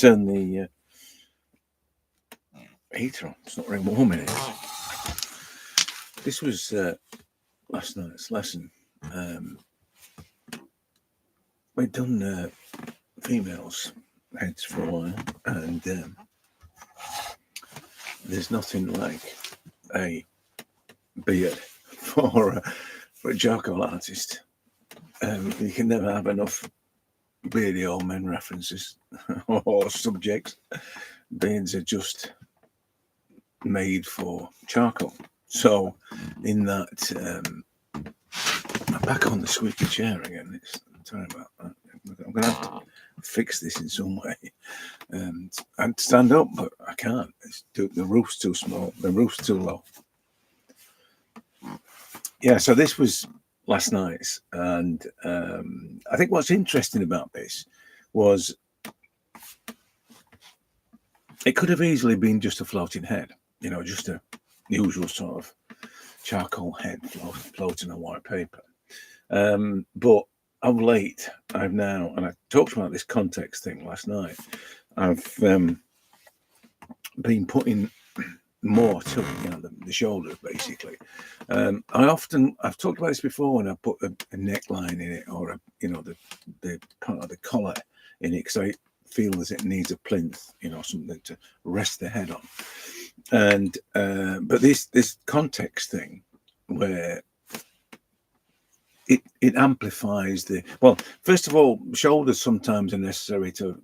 turn the heater on. It's not very warm in it. This was last night's lesson. We'd done females' heads for a while, and there's nothing like a beard for a charcoal artist. You can never have enough beardy old men references or subjects. Beards are just made for charcoal. So in that, I'm back on the squeaky chair again. Sorry about that. I'm going to have to fix this in some way. I'd stand up, but I can't. The roof's too small. The roof's too low. Yeah, so this was last night's, and I think what's interesting about this was it could have easily been just a floating head, just a usual sort of charcoal head floating on white paper. But of late, I've now, and I talked about this context thing last night, I've been putting more to the shoulders, basically. I've talked about this before when I put a neckline in it, or the part of the collar in it, because I feel as it needs a plinth, something to rest the head on. And but this context thing where it amplifies first of all, shoulders sometimes are necessary to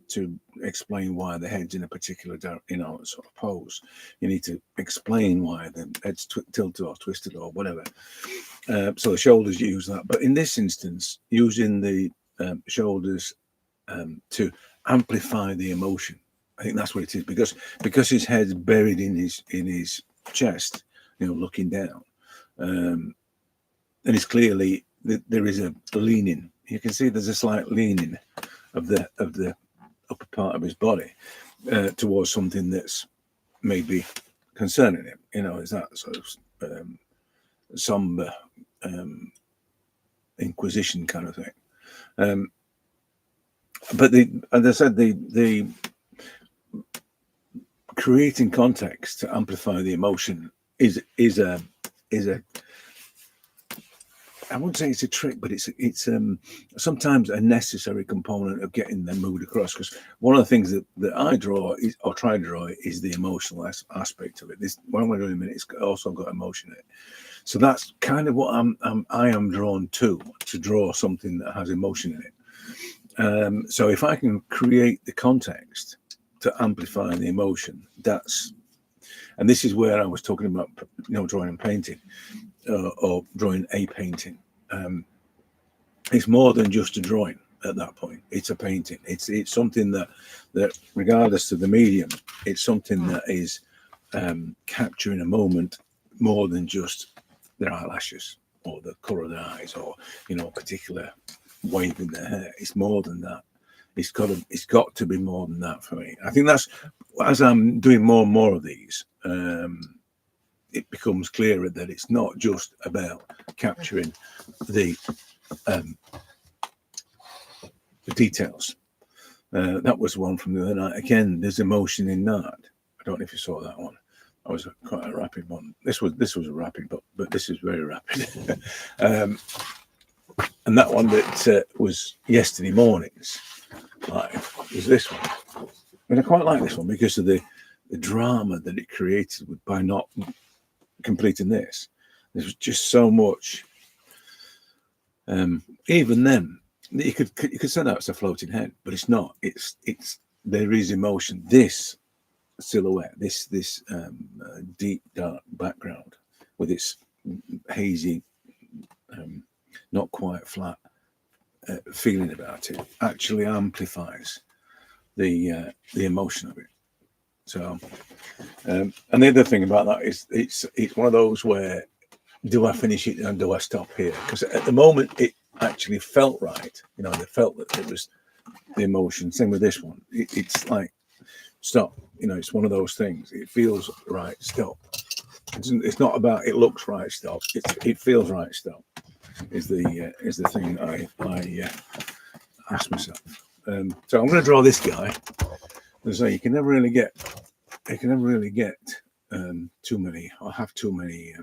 explain why the head's in a particular sort of pose. You need to explain why the head's tilted or twisted or whatever. So the shoulders use that, but in this instance, using the shoulders to amplify the emotion. I think that's what it is, because his head's buried in his chest, looking down, and it's clearly there is a leaning. You can see there's a slight leaning of the upper part of his body towards something that's maybe concerning him. Is that sort of somber inquisition kind of thing. But as I said, the creating context to amplify the emotion is a I wouldn't say it's a trick, but it's sometimes a necessary component of getting the mood across. Because one of the things that I draw or try to draw is the emotional aspect of it. This what I'm going to do in a minute, it's also got emotion in it. So that's kind of what I am drawn to draw something that has emotion in it. So if I can create the context to amplify the emotion, and this is where I was talking about, drawing and painting. Or drawing a painting. It's more than just a drawing at that point. It's a painting. It's something that regardless of the medium, it's something that is capturing a moment more than just their eyelashes or the colour of their eyes or a particular wave in their hair. It's more than that. It's got to be more than that for me. I think that's, as I'm doing more and more of these, it becomes clearer that it's not just about capturing the details. That was one from the other night. Again, there's emotion in that. I don't know if you saw that one. That was quite a rapid one. This was a rapid, but this is very rapid. And that one that was yesterday morning's live was this one. And I quite like this one because of the drama that it created by not completing this. There's just so much. Even then, you could say that it's a floating head, but it's not. It's there is emotion. This silhouette, this deep dark background with its hazy, not quite flat feeling about it, actually amplifies the emotion of it. So, and the other thing about that is it's one of those where, do I finish it and do I stop here? Because at the moment it actually felt right. They felt that it was the emotion. Same with this one. It's like, stop. It's one of those things. It feels right. Stop. It's not about it looks right. Stop. It feels right. Stop. Is the thing I ask myself. So I'm going to draw this guy. as I say, you can never really get too many or have too many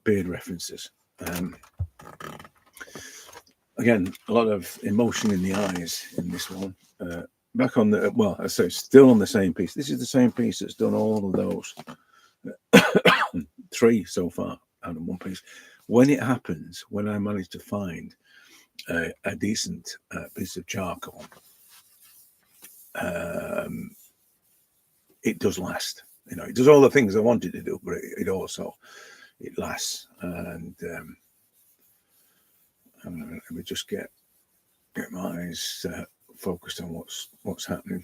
beard references. Again, a lot of emotion in the eyes in this one. Back on the, well, I say still on the same piece. This is the same piece that's done all of those. 3 so far out of one piece. When it happens, when I manage to find a decent piece of charcoal, it does last. You know, it does all the things I wanted to do, but it also lasts. And let me just get my eyes focused on what's happening.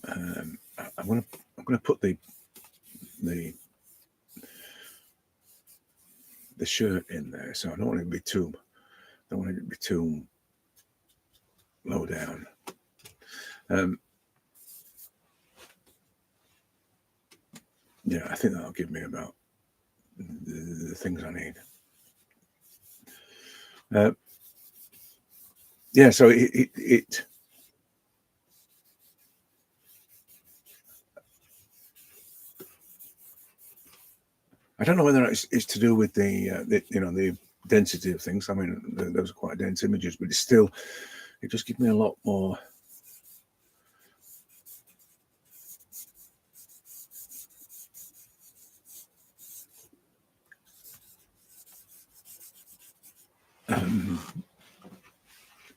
I'm gonna put the shirt in there, so I don't want it to be too low down. Yeah, I think that'll give me about the things I need. Yeah, so it I don't know whether it's to do with the density of things. I mean, those are quite dense images, but it just gives me a lot more.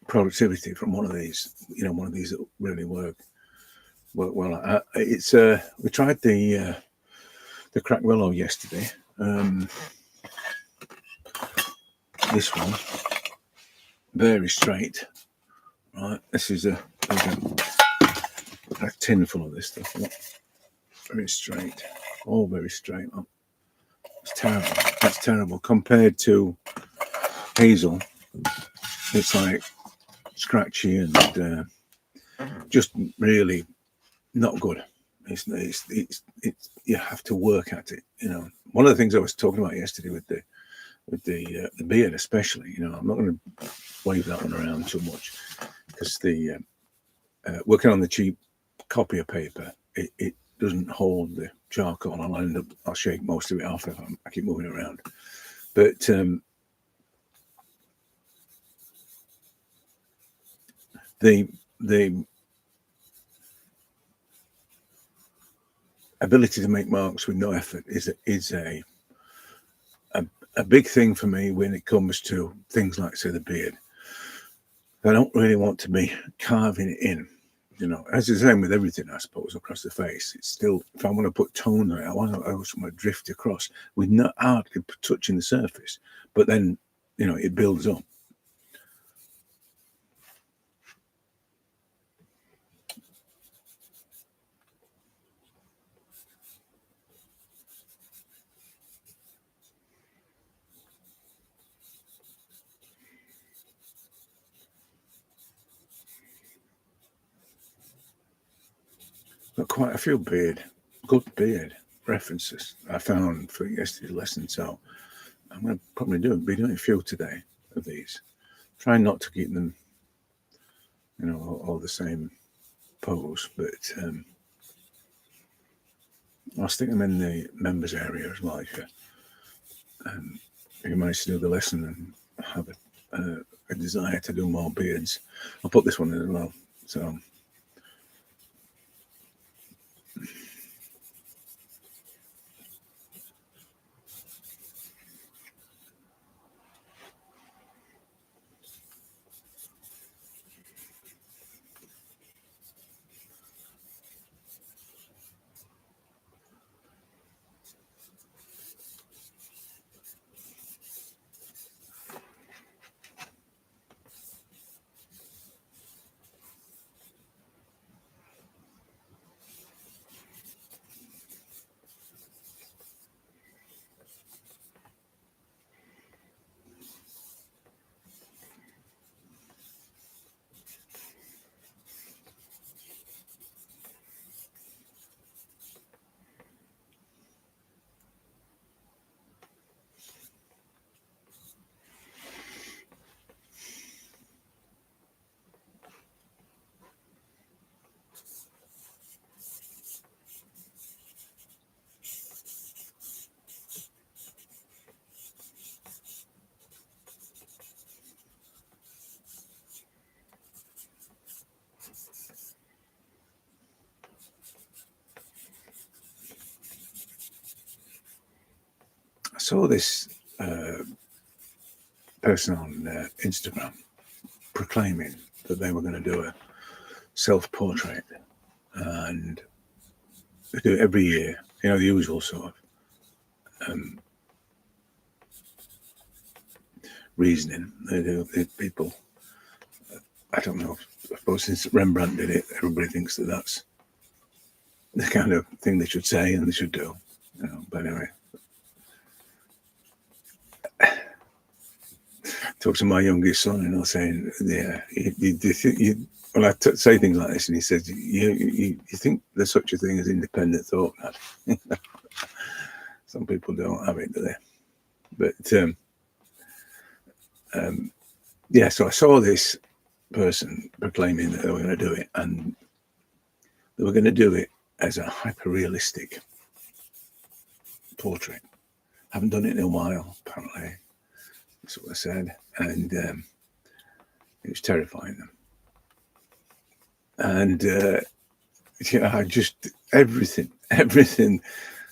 Productivity from one of these that really work well. We tried the crack willow yesterday. This one, very straight. Right, this is a tin full of this stuff. Very straight, all very straight. Oh, it's terrible. That's terrible compared to hazel. It's like scratchy and just really not good. It's you have to work at it. You know, one of the things I was talking about yesterday with the beard, especially. You know, I'm not going to wave that one around too much because the working on the cheap copier paper, it doesn't hold the charcoal. I'll shake most of it off if I keep moving it around. But the ability to make marks with no effort is a big thing for me when it comes to things like, say, the beard. I don't really want to be carving it in, you know, as the same with everything, I suppose, across the face. It's still, if I want to put tone on it, I want to drift across with not hardly touching the surface, but then, you know, it builds up. Got quite a few good beard references I found for yesterday's lesson, so I'm going to probably be doing a few today of these. Trying not to keep them, you know, all the same pose, but I'll stick them in the members area as well. If you manage to do the lesson and have a desire to do more beards, I'll put this one in as well. So. saw this person on Instagram proclaiming that they were going to do a self-portrait, and they do it every year, you know, the usual sort of reasoning. They do, people, I don't know, I suppose since Rembrandt did it, everybody thinks that that's the kind of thing they should say and they should do, you know. But anyway, talk to my youngest son, you know, saying, yeah, when I say things like this, and he says, you think there's such a thing as independent thought, Dad? Some people don't have it, do they? But yeah, so I saw this person proclaiming that they were going to do it, and they were going to do it as a hyper-realistic portrait. Haven't done it in a while, apparently. That's what I said, and it was terrifying them. And yeah, I just everything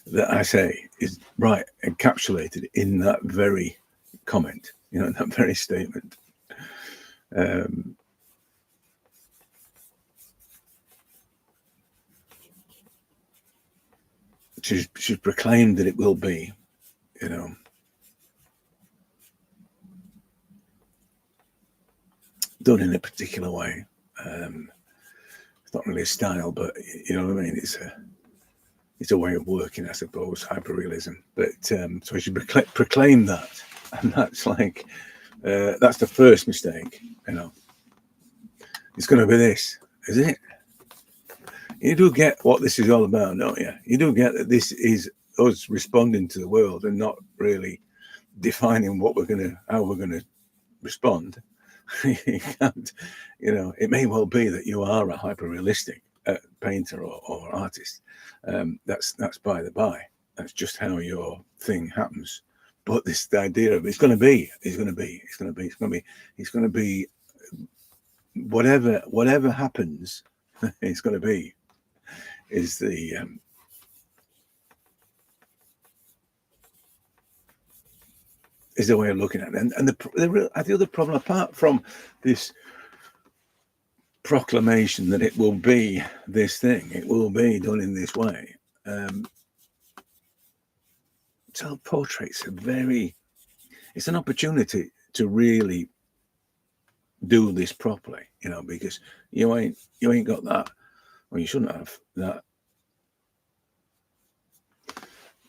that I say is right encapsulated in that very comment, you know, in that very statement. She's proclaimed that it will be, you know, done in a particular way. It's not really a style, but you know what I mean. It's a way of working, I suppose, hyperrealism. But so she proclaimed that, and that's like that's the first mistake. You know, it's going to be this, is it? You do get what this is all about, don't you? You do get that this is us responding to the world and not really defining how we're going to respond. You can't, you know, it may well be that you are a hyper-realistic painter or artist. That's by the by. That's just how your thing happens. But the idea of it's going to be whatever happens, it's going to be is the way of looking at it. And the other problem, apart from this proclamation that it will be this thing, it will be done in this way, self-portraits it's an opportunity to really do this properly, you know, because you ain't got that, or you shouldn't have that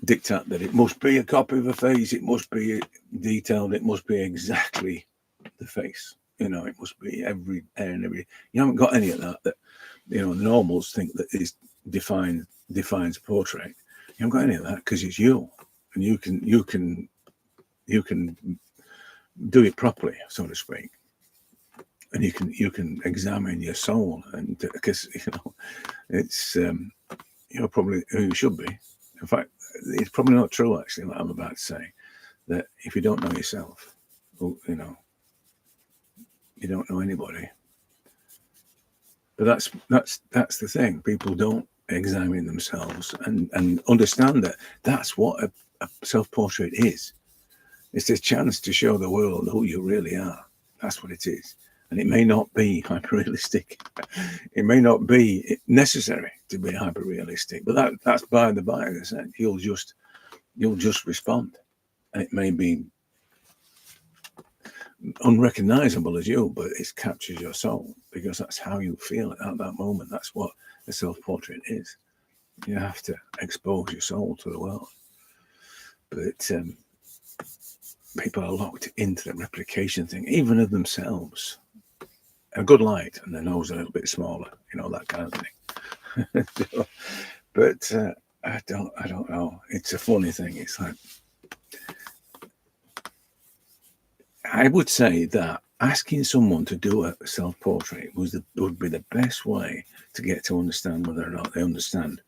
diktat that it must be a copy of a face, it must be detailed, it must be exactly the face, you know, it must be every hair and every. You haven't got any of that you know, the normals think that is defines portrait. You haven't got any of that because it's you, and you can do it properly, so to speak, and you can examine your soul, and because you know it's you're probably who you should be. In fact, it's probably not true, actually, what I'm about to say, that if you don't know yourself, you know, you don't know anybody. But that's the thing. People don't examine themselves and understand that that's what a self-portrait is. It's a chance to show the world who you really are. That's what it is. And it may not be hyper-realistic. It may not be necessary to be hyper-realistic, but that's by the by. As I said, you'll just respond, and it may be unrecognizable as you, but it captures your soul because that's how you feel at that moment. That's what a self-portrait is. You have to expose your soul to the world, but people are locked into the replication thing, even of themselves. A good light and their nose a little bit smaller, you know, that kind of thing. But I don't know. It's a funny thing. It's like, I would say that asking someone to do a self-portrait would be the best way to get to understand whether or not they understand,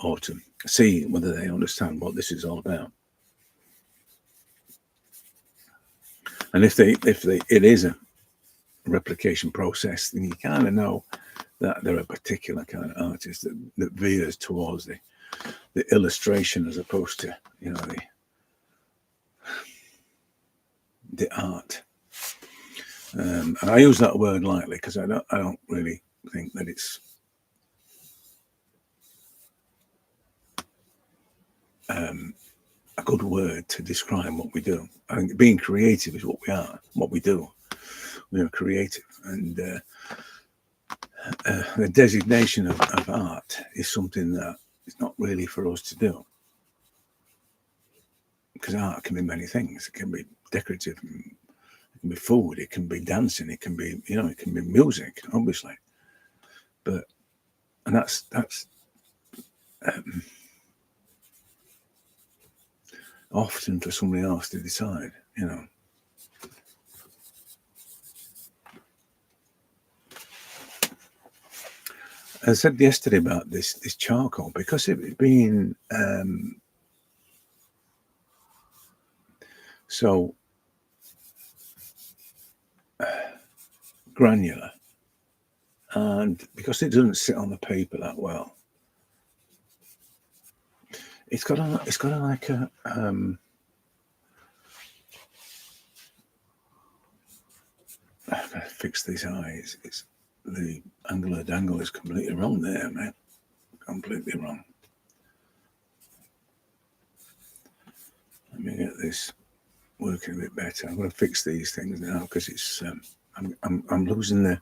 or to see whether they understand what this is all about. And if it is a replication process, then you kind of know that they're a particular kind of artist that veers towards the illustration as opposed to, you know, the art. And I use that word lightly because I don't really think that it's a good word to describe what we do. I think being creative is what we are, what we do. We are creative, and the designation of art is something that is not really for us to do, because art can be many things. It can be decorative, it can be food, it can be dancing, it can be, you know, it can be music, obviously. But and that's often for somebody else to decide, you know. I said yesterday about this charcoal, because it being so granular, and because it doesn't sit on the paper that well, it's got a like a I've got to fix these eyes. It's the angular dangle is completely wrong there, man. Completely wrong. Let me get this working a bit better. I'm going to fix these things now because it's I'm losing the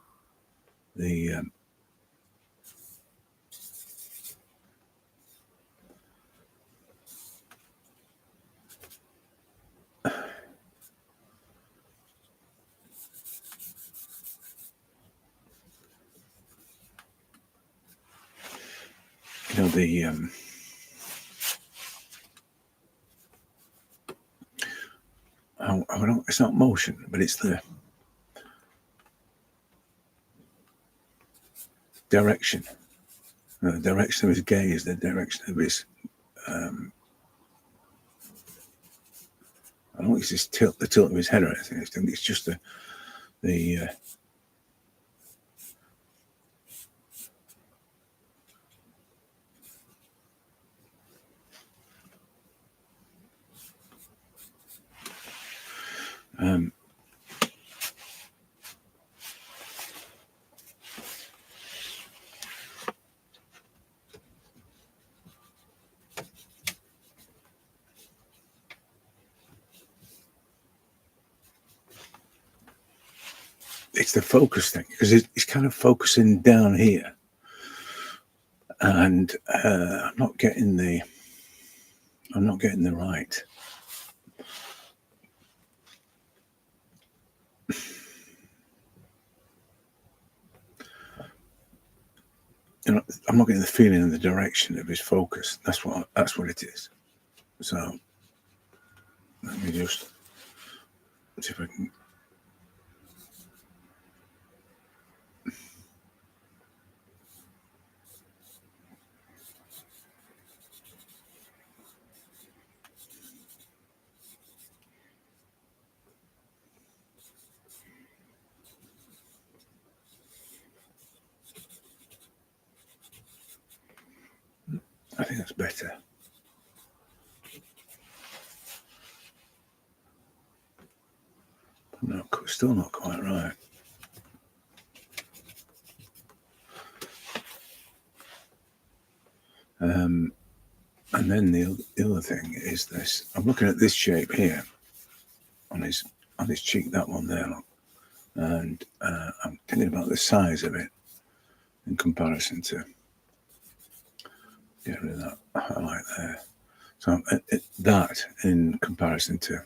you know, the I don't, it's not motion, but it's the direction. The direction of his gaze, the direction of his I don't think it's just the tilt of his head or anything. I think it's just the it's the focus thing, because it's kind of focusing down here, and I'm not getting the right. You know, I'm not getting the feeling in the direction of his focus. That's what it is. So let me just see if I can. I think that's better. No, still not quite right. And then the other thing is this. I'm looking at this shape here on his cheek, that one there, look. And I'm thinking about the size of it in comparison to, get rid of that highlight there. So that in comparison to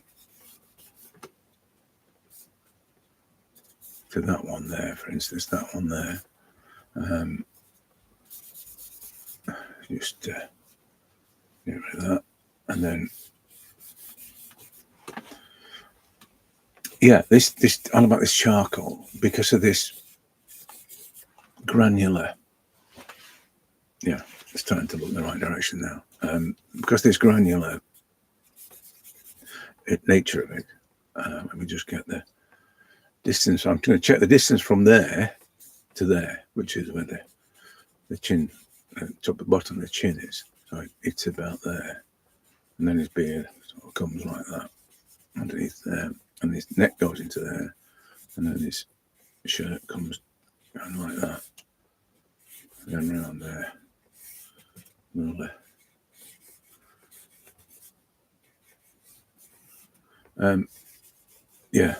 that one there, for instance, that one there. Just get rid of that, and then yeah, this all about this charcoal, because of this granular. Yeah, it's starting to look in the right direction now. Because this granular nature of it. Let me just get the distance. I'm going to check the distance from there to there, which is where the chin, top and bottom of the chin is. So it's about there, and then his beard sort of comes like that underneath there, and his neck goes into there, and then his shirt comes down like that, and then round there. Lovely. Yeah,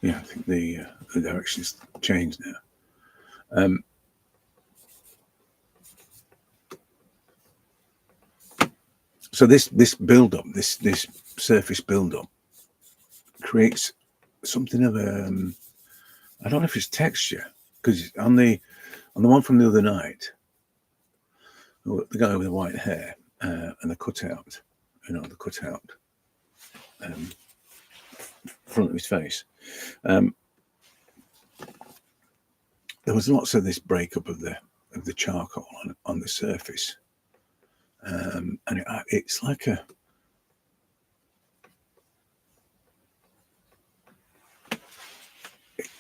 I think the direction's changed now. So this build up, this surface build up, creates something of a I don't know if it's texture, because on the one from the other night, the guy with the white hair and the cutout, the cutout front of his face, there was lots of this breakup of the charcoal on the surface, and it's like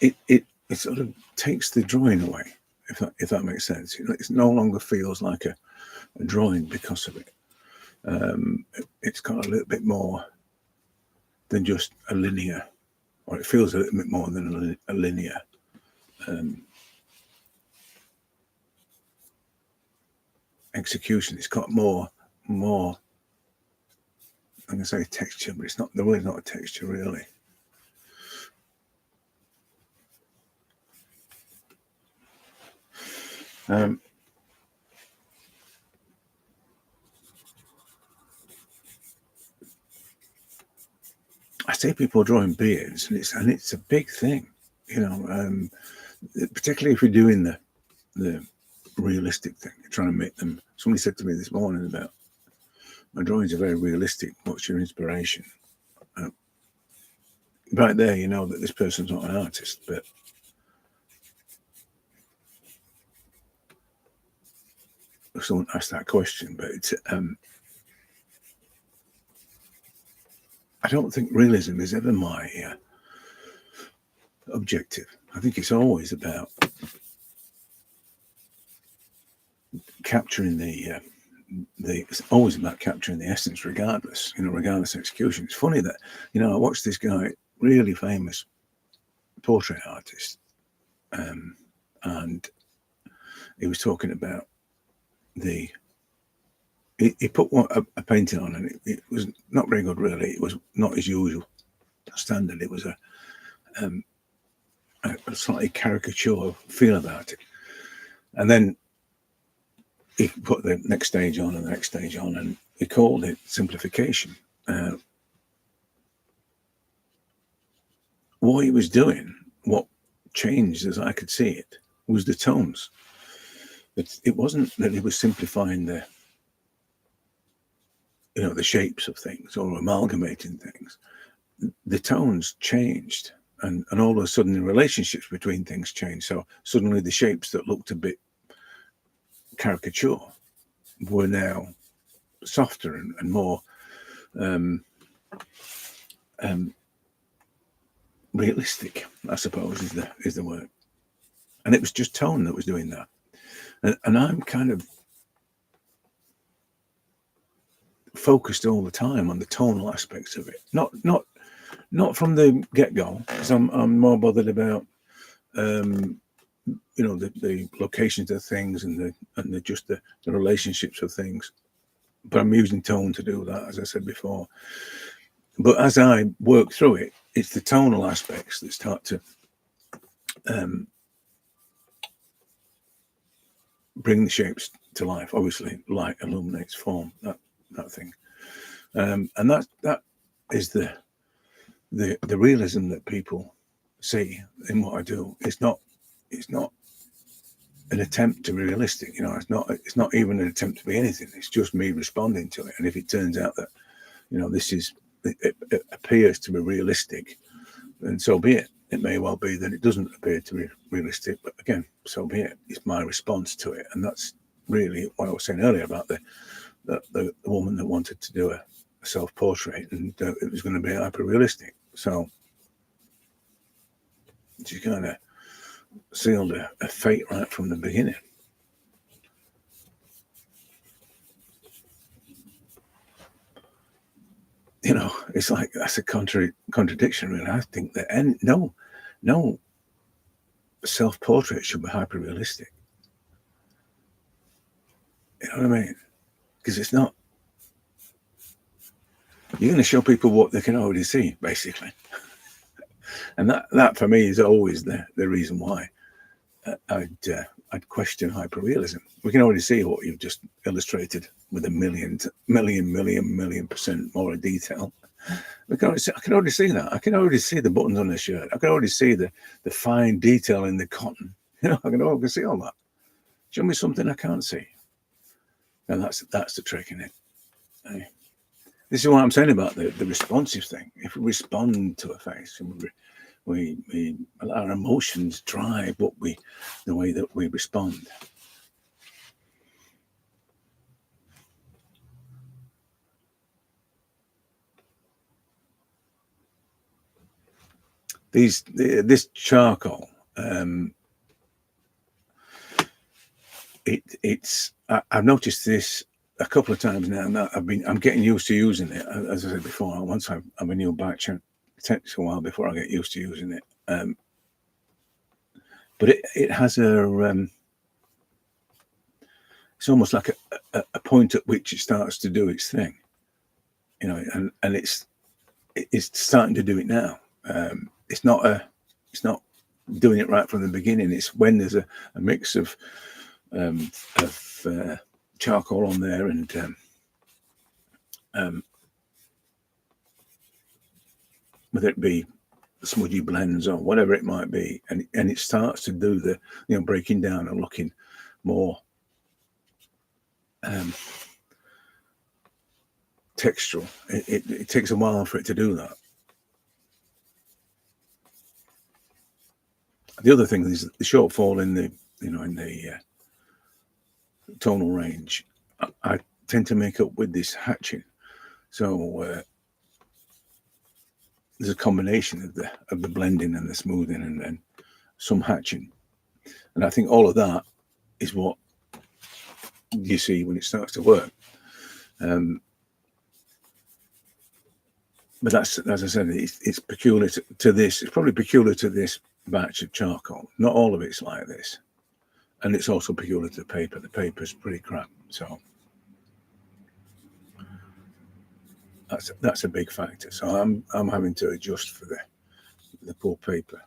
it sort of takes the drawing away, if that makes sense. It no longer feels like a drawing because of it. It's got a little bit more than just a linear, or it feels a little bit more than a linear execution. It's got more I'm going to say texture, but it's not, the word's not a texture really. I see people drawing beards, and it's a big thing, particularly if you're doing the realistic thing, you're trying to make them. Somebody said to me this morning about my drawings are very realistic. What's your inspiration? Right there, you know that this person's not an artist, but someone asked that question. But it's I don't think realism is ever my objective. I think it's always about capturing it's always about capturing the essence, regardless of execution. It's funny that I watched this guy, really famous portrait artist, and he was talking about he put a painting on, and it was not very good really. It was not his usual standard. It was a slightly caricature feel about it, and then he put the next stage on and the next stage on, and he called it simplification. What he was doing, what changed as I could see it, was the tones. It wasn't that he was simplifying the shapes of things or amalgamating things. The tones changed, and all of a sudden the relationships between things changed. So suddenly the shapes that looked a bit caricature were now softer and more realistic, I suppose is the word. And it was just tone that was doing that. And I'm kind of focused all the time on the tonal aspects of it, not from the get-go, because I'm more bothered about the locations of things and the relationships of things. But I'm using tone to do that, as I said before. But as I work through it, it's the tonal aspects that start to bring the shapes to life. Obviously, light illuminates form, that thing, and that is the realism that people see in what I do. It's not an attempt to be realistic. It's not even an attempt to be anything. It's just me responding to it. And if it turns out that it appears to be realistic, then so be it. It may well be that it doesn't appear to be realistic, but again, so be it. It's my response to it, and that's really what I was saying earlier about the woman that wanted to do a self-portrait, and it was going to be hyper realistic. So she kind of sealed a fate right from the beginning. you know, it's like that's a contradiction, really. I think that no self-portrait should be hyper realistic. You know what I mean? Because it's not. You're going to show people what they can already see, basically, and that for me is always the reason why I'd question hyperrealism. We can already see what you've just illustrated with a million percent more detail. I can already see that. I can already see the buttons on the shirt. I can already see the fine detail in the cotton. You know, I can see all that. Show me something I can't see. And that's the trick in it. This is what I'm saying about the responsive thing. If we respond to a face, we our emotions drive the way that we respond. This charcoal, I've noticed this a couple of times now, and I'm getting used to using it. As I said before, once I've a new batch, it takes a while before I get used to using it. But it has it's almost like a point at which it starts to do its thing, you know, and it's starting to do it now. It's not doing it right from the beginning. It's when there's a mix of charcoal on there and whether it be smudgy blends or whatever it might be, and it starts to do the, you know, breaking down and looking more textural. It takes a while for it to do that. The other thing is the shortfall in the, you know, in the tonal range. I tend to make up with this hatching, so there's a combination of the blending and the smoothing and some hatching, and I think all of that is what you see when it starts to work. But that's, as I said, it's peculiar to this. It's probably peculiar to this batch of charcoal. Not all of it's like this, and it's also peculiar to the paper. The paper's pretty crap, so that's a big factor. So I'm having to adjust for the poor paper.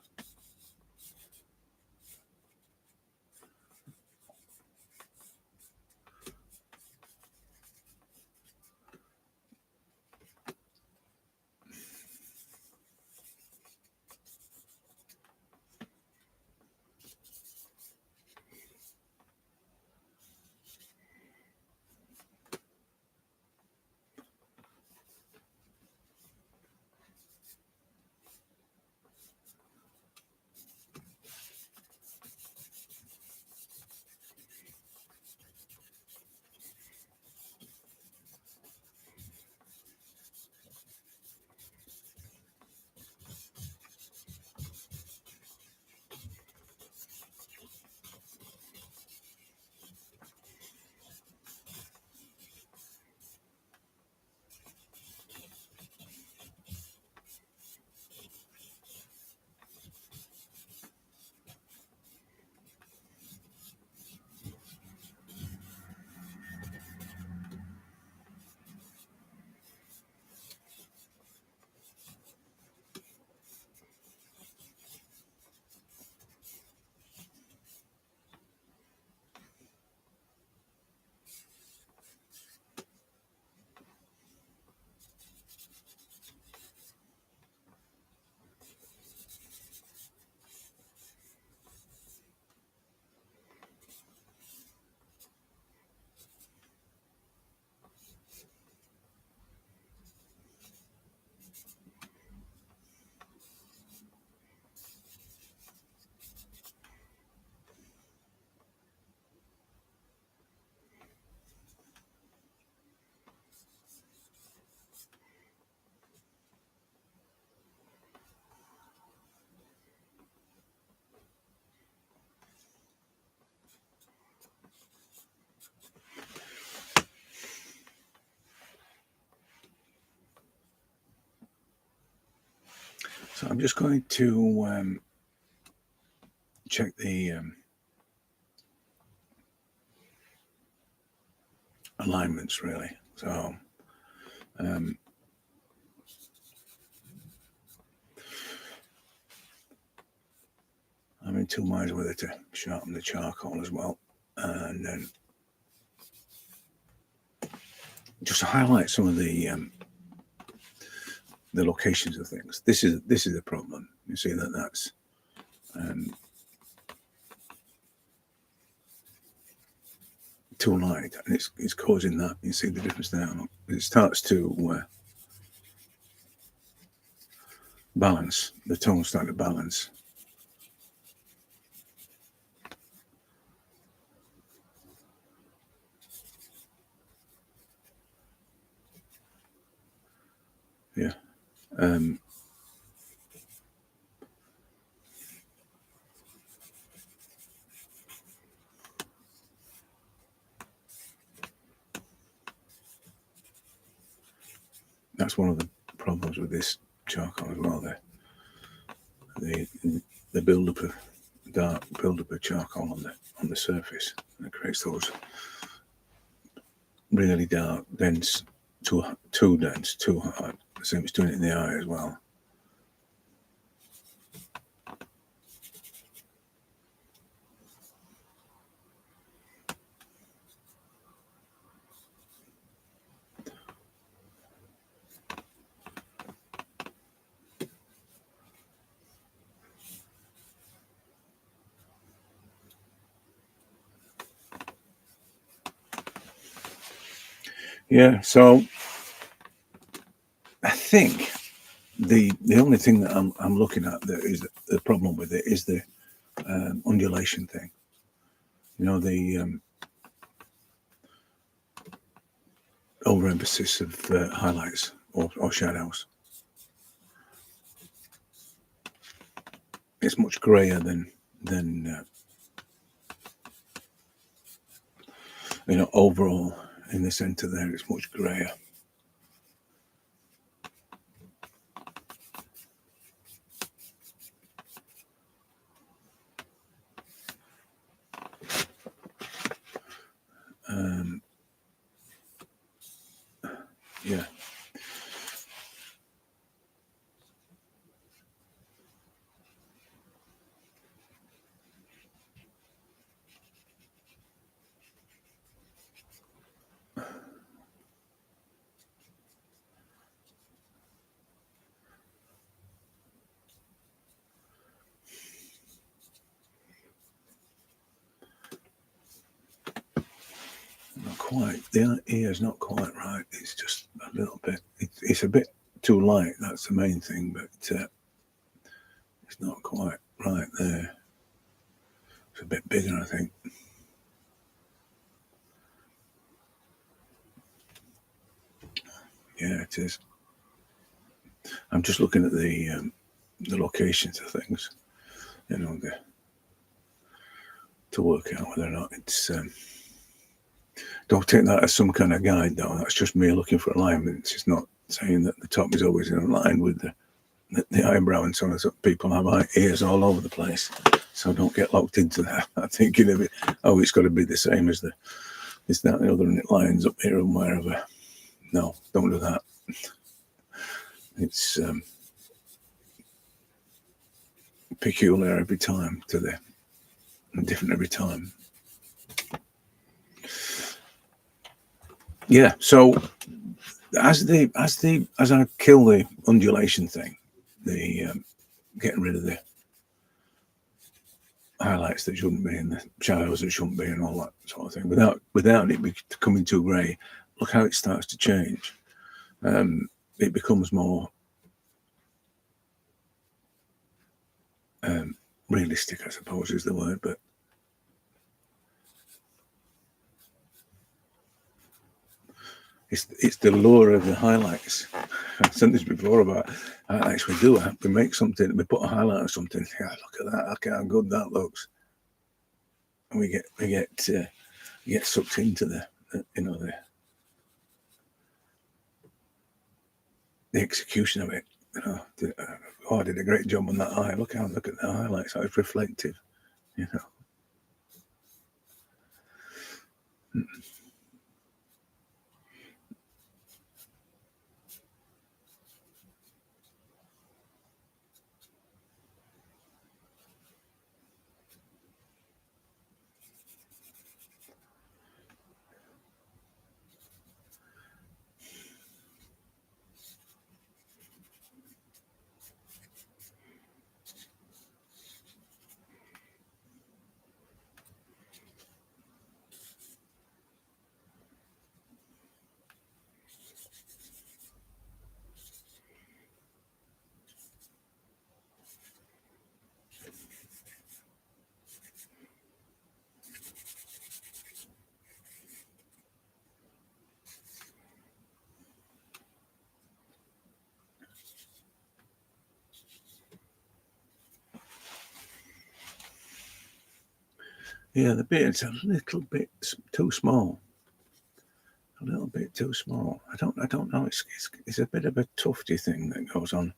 I'm just going to check the alignments really. So I'm in two minds whether to sharpen the charcoal as well, and then just to highlight some of the locations of things. This is a problem. You see that that's too light, and it's causing that. You see the difference now. It starts to balance. The tones start to balance. Yeah. That's one of the problems with this charcoal as well. The build-up of dark build-up of charcoal on the surface, and it creates those really dark, dense, too dense, too hard. The same as doing it in the eye as well. Yeah, so I think the only thing that I'm looking at that is the problem with it is the undulation thing. You know, the overemphasis of highlights or shadows. It's much grayer than you know, overall in the center there. It's much grayer. Yeah. Not quite. The ear's not quite right. It's just a little bit. It's a bit too light. That's the main thing, but it's not quite right there. It's a bit bigger, I think. Yeah, it is. I'm just looking at the locations of things, you know, to work out whether or not it's. Don't take that as some kind of guide, though. That's just me looking for alignments. It's not saying that the top is always in line with the eyebrow and so on. So people have ears all over the place, so don't get locked into that. I think it's got to be the same as this, that, and the other, and it lines up here and wherever. No, don't do that. It's peculiar every time different every time. Yeah. So as I kill the undulation thing, the getting rid of the highlights that shouldn't be and the shadows that shouldn't be and all that sort of thing, without it becoming too grey, look how it starts to change. It becomes more realistic, I suppose is the word, but it's the lure of the highlights. I've said this before about highlights. We make something, we put a highlight on something. Yeah, look at that! Look how good that looks, and we get sucked into the execution of it. I did a great job on that eye. Look at the highlights. How it's reflective. Yeah, the beard's a little bit too small. A little bit too small. I don't know. It's a bit of a tufty thing that goes on,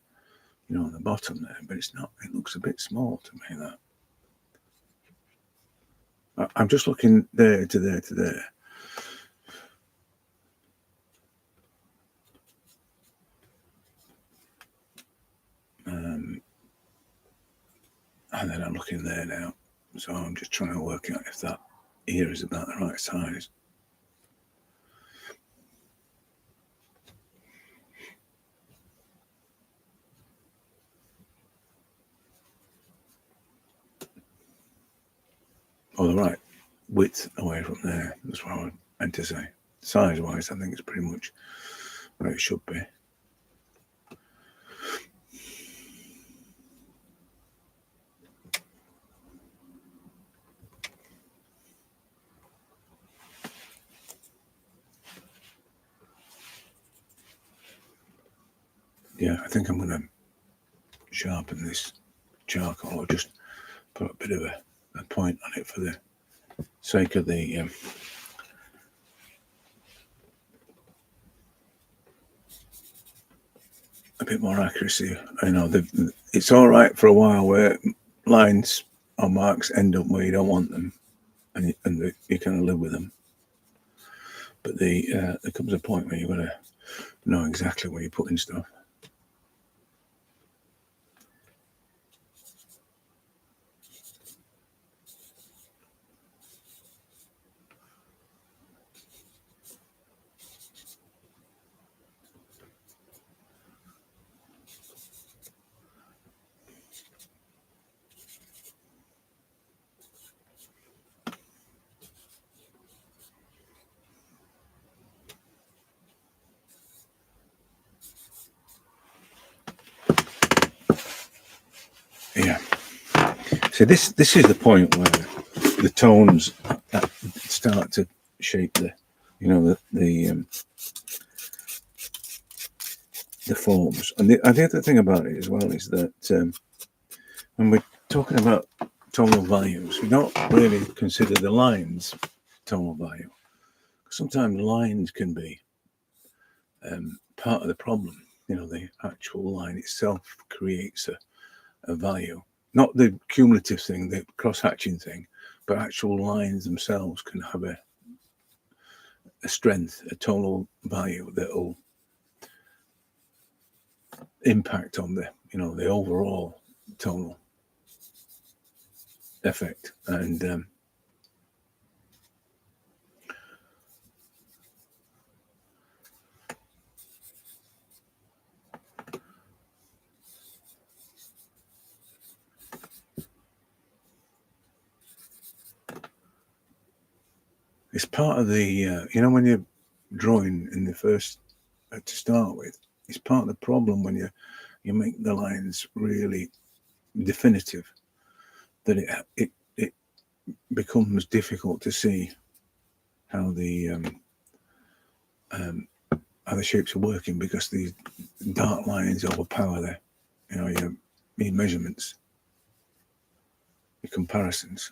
on the bottom there, but it's not. It looks a bit small to me. I'm just looking there to there to there. And then I'm looking there now. So I'm just trying to work out if that ear is about the right size. Or the right width away from there. That's what I meant to say. Size-wise, I think it's pretty much where it should be. Yeah, I think I'm going to sharpen this charcoal, or just put a bit of a point on it for the sake of the a bit more accuracy. It's all right for a while where lines or marks end up where you don't want them, and you kind of live with them. But there comes a point where you've got to know exactly where you're putting stuff. Yeah. So this is the point where the tones start to shape the forms. And the other thing about it as well is that when we're talking about tonal values, we don't really consider the lines tonal value. Sometimes lines can be part of the problem. The actual line itself creates a value. Not the cumulative thing, the cross-hatching thing, but actual lines themselves can have a strength, a tonal value that will impact on the overall tonal effect. And it's part of the when you're drawing in the first to start with, it's part of the problem when you make the lines really definitive, that it becomes difficult to see how the shapes are working, because these dark lines overpower your measurements, your comparisons.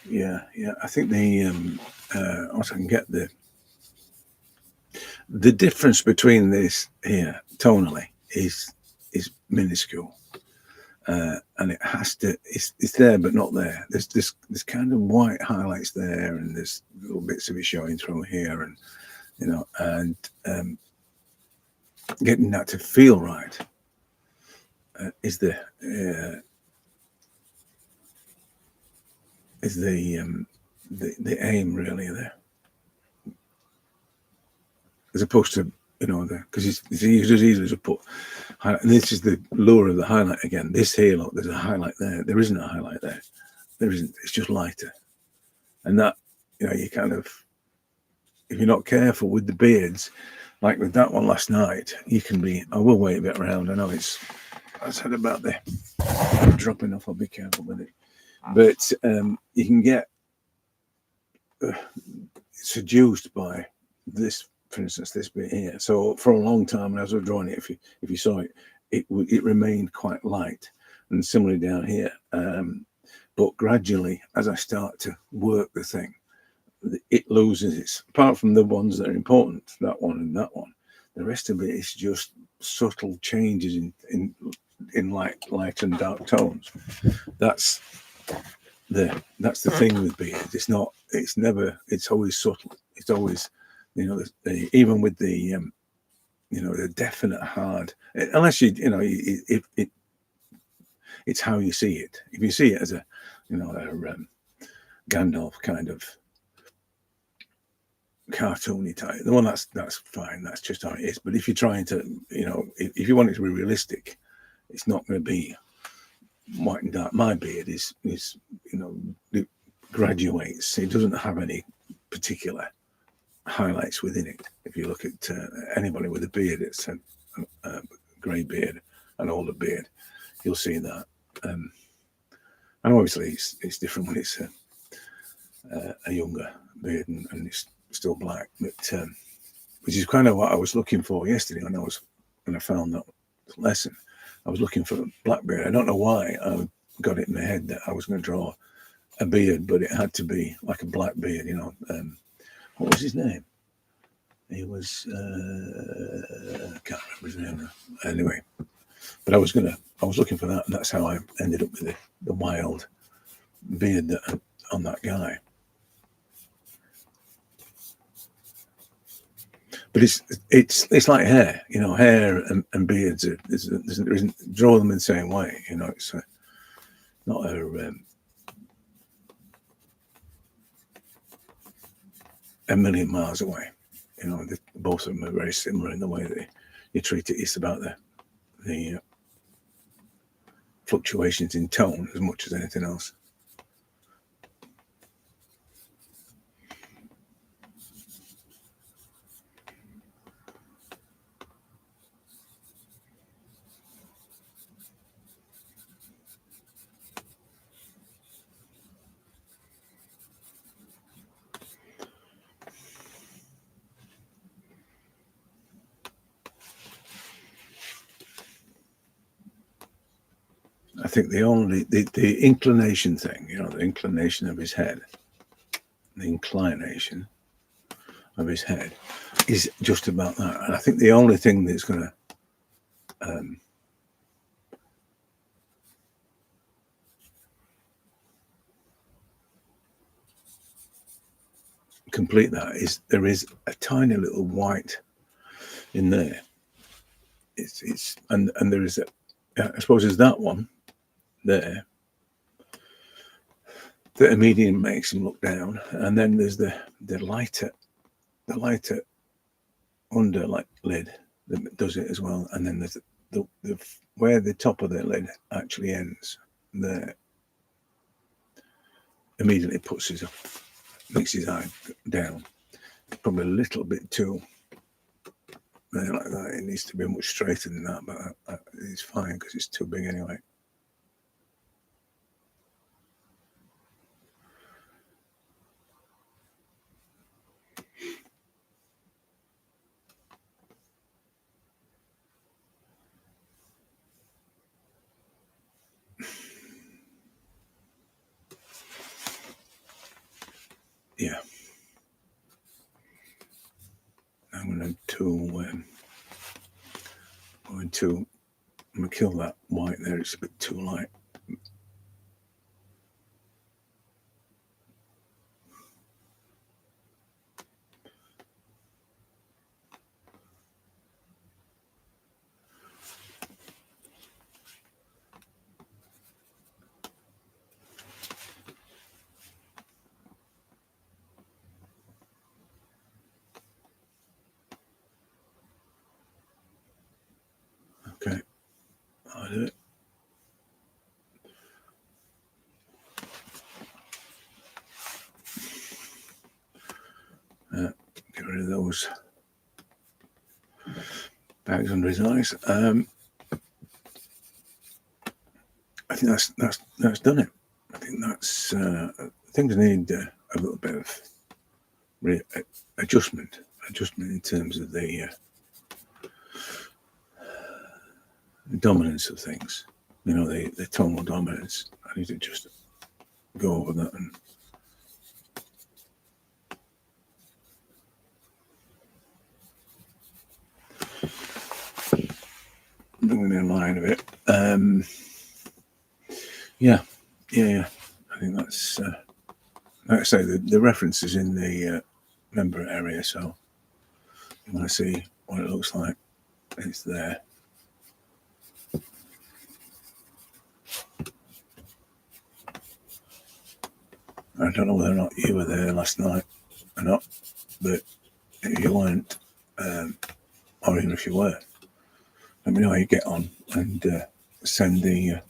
Yeah, I think the also I can get the difference between this here tonally is minuscule, and it has to. It's there but not there. There's kind of white highlights there, and there's little bits of it showing through here, and and getting that to feel right is the aim really there, as opposed to because it's easy to put. And this is the lure of the highlight again. This here, look, there's a highlight there. There isn't a highlight there. There isn't. It's just lighter, and that you kind of, if you're not careful with the beards, like with that one last night, you can be. I will wait a bit around. I know I said about the dropping off. I'll be careful with it, but you can get seduced by this, for instance, this bit here. So for a long time, when I was drawing it, if you saw it, it remained quite light, and similarly down here. But gradually, as I start to work the thing, it loses its. Apart from the ones that are important, that one and that one, the rest of it is just subtle changes in light and dark tones. That's the thing with beards. It's not. It's never. It's always subtle. It's always, even with the the definite hard. Unless it's how you see it. If you see it as a Gandalf kind of cartoony type, the one that's fine. That's just how it is. But if you're trying to, if you want it to be realistic, it's not going to be white and dark. My beard is it graduates. It doesn't have any particular highlights within it. If you look at anybody with a beard, it's a grey beard, an older beard, you'll see that. And obviously it's different when it's a younger beard and it's still black, but which is kind of what I was looking for yesterday when I found that lesson. I was looking for a black beard. I don't know why I got it in my head that I was going to draw a beard, but it had to be like a black beard. What was his name? He was I can't remember his name now. Anyway, but I was looking for that, and that's how I ended up with the wild beard on that guy. But it's like hair, hair and beards. There isn't draw them in the same way, It's not a million miles away. Both of them are very similar in the way that you treat it. It's about the fluctuations in tone as much as anything else. I think the inclination thing, the inclination of his head, the inclination of his head is just about that. And I think the only thing that's going to complete that is there is a tiny little white in there. It's and there is I suppose there's that one there that immediately makes him look down, and then there's the lighter under lid that does it as well, and then there's the where the top of the lid actually ends there immediately makes his eye down, probably a little bit too there like that. It needs to be much straighter than that, but it's fine because it's too big anyway. yeah, I'm going to I'm going to kill that white there. It's a bit too light. Okay, I'll do it. Get rid of those bags under his eyes. I think that's done it. I think that's things need a little bit of adjustment in terms of the dominance of things. You know, the tonal dominance. I need to just go over that and bring them in line a bit. Yeah. I think that's like I say, the reference is in the member area, so you want to see what it looks like. It's there. I don't know whether or not you were there last night or not, but if you weren't, or even if you were, let me know how you get on and send the.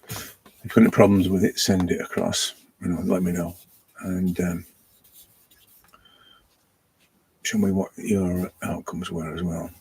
If you've got any problems with it, send it across. You know, let me know and show me what your outcomes were as well.